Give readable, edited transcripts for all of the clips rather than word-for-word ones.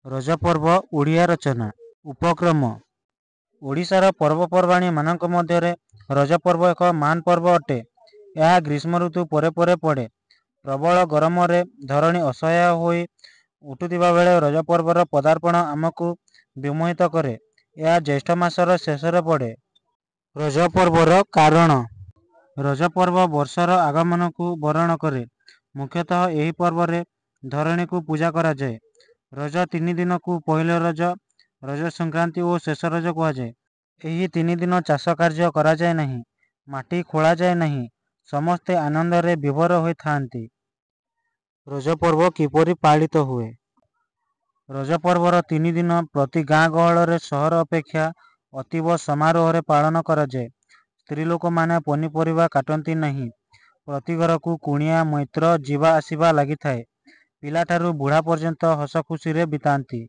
ରଜ ପର୍ବ ଓଡ଼ିଆ ରଚନା ଉପକ୍ରମ ଓଡ଼ିଶାର ପର୍ବପର୍ବାଣୀ ମାନଙ୍କ ମଧ୍ୟରେ ରଜ ପର୍ବ ଏକ ମହାନ ପର୍ବ ଅଟେ। ଏହା ଗ୍ରୀଷ୍ମ ଋତୁ ପରେ ପରେ ପଡ଼େ। ପ୍ରବଳ ଗରମରେ ଧରଣୀ ଅସହାୟ ହୋଇ ଉଠୁଥିବା ବେଳେ ରଜ ପର୍ବର ପଦାର୍ପଣ ଆମକୁ ବିମୋହିତ କରେ। ଏହା ଜ୍ୟେଷ୍ଠ ମାସର ଶେଷରେ ପଡ଼େ। ରଜ ପର୍ବର କାରଣ। ରଜ ପର୍ବ ବର୍ଷର ଆଗମନକୁ ବରଣ କରେ। ମୁଖ୍ୟତଃ ଏହି ପର୍ବରେ ଧରଣୀକୁ ପୂଜା କରାଯାଏ। ରଜ 3 ଦିନକୁ ପହିଲ ରଜ, ରଜ ସଂକ୍ରାନ୍ତି ଓ ଶେଷ ରଜ କୁହାଯାଏ। ଏହି 3 ଦିନ ଚାଷ କାର୍ଯ୍ୟ କରାଯାଏ ନାହିଁ, ମାଟି ଖୋଳାଯାଏ ନାହିଁ, ସମସ୍ତେ ଆନନ୍ଦରେ ବିଭୋର ହୋଇଥାନ୍ତି। ରଜ ପର୍ବ କିପରି ପାଳିତ ହୁଏ? ରଜ ପର୍ବର 3 ଦିନ ପ୍ରତି ଗାଁ ଗହଳରେ ସହର ଅପେକ୍ଷା ଅତୀବ ସମାରୋହରେ ପାଳନ କରାଯାଏ। ସ୍ତ୍ରୀ ଲୋକମାନେ ପନିପରିବା କାଟନ୍ତି ନାହିଁ। ପ୍ରତି ଘରକୁ କୁଣିଆ ମୈତ୍ର ଯିବା ଆସିବା ଲାଗିଥାଏ। ପିଲାଠାରୁ ବୁଢ଼ା ପର୍ଯ୍ୟନ୍ତ ହସ ଖୁସିରେ ବିତାନ୍ତି।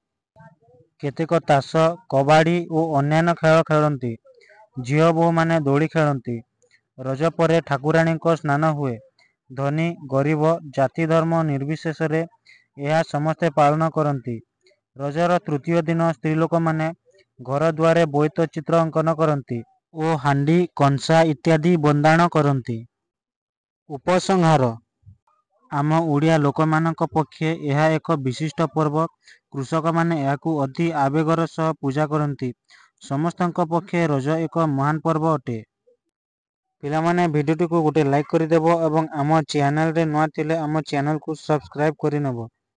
କେତେକ ତାସ, କବାଡ଼ି ଓ ଅନ୍ୟାନ୍ୟ ଖେଳ ଖେଳନ୍ତି। ଝିଅ ବୋହୂମାନେ ଦୋଳି ଖେଳନ୍ତି। ରଜ ପରେ ଠାକୁରାଣୀଙ୍କ ସ୍ନାନ ହୁଏ। ଧନୀ ଗରିବ ଜାତି ଧର୍ମ ନିର୍ବିଶେଷରେ ଏହା ସମସ୍ତେ ପାଳନ କରନ୍ତି। ରଜର ତୃତୀୟ ଦିନ ସ୍ତ୍ରୀ ଲୋକମାନେ ଘର ଦୁଆରେ ବୋଇତ ଚିତ୍ର ଅଙ୍କନ କରନ୍ତି ଓ ହାଣ୍ଡି କଂସା ଇତ୍ୟାଦି ବନ୍ଦାଣ କରନ୍ତି। ଉପସଂହାର। ଆମ ଓଡ଼ିଆ ଲୋକମାନଙ୍କ ପକ୍ଷେ ଏହା ଏକ ବିଶିଷ୍ଟ ପର୍ବ। କୃଷକମାନେ ଏହାକୁ ଅତି ଆବେଗର ସହ ପୂଜା କରନ୍ତି। ସମସ୍ତଙ୍କ ପକ୍ଷେ ରଜ ଏକ ମହାନ ପର୍ବ ଅଟେ। ପିଲାମାନେ ଭିଡ଼ିଓଟିକୁ ଗୋଟେ ଲାଇକ୍ କରିଦେବ ଏବଂ ଆମ ଚ୍ୟାନେଲରେ ନୂଆ ଥିଲେ ଆମ ଚ୍ୟାନେଲକୁ ସବସ୍କ୍ରାଇବ୍ କରିନେବ।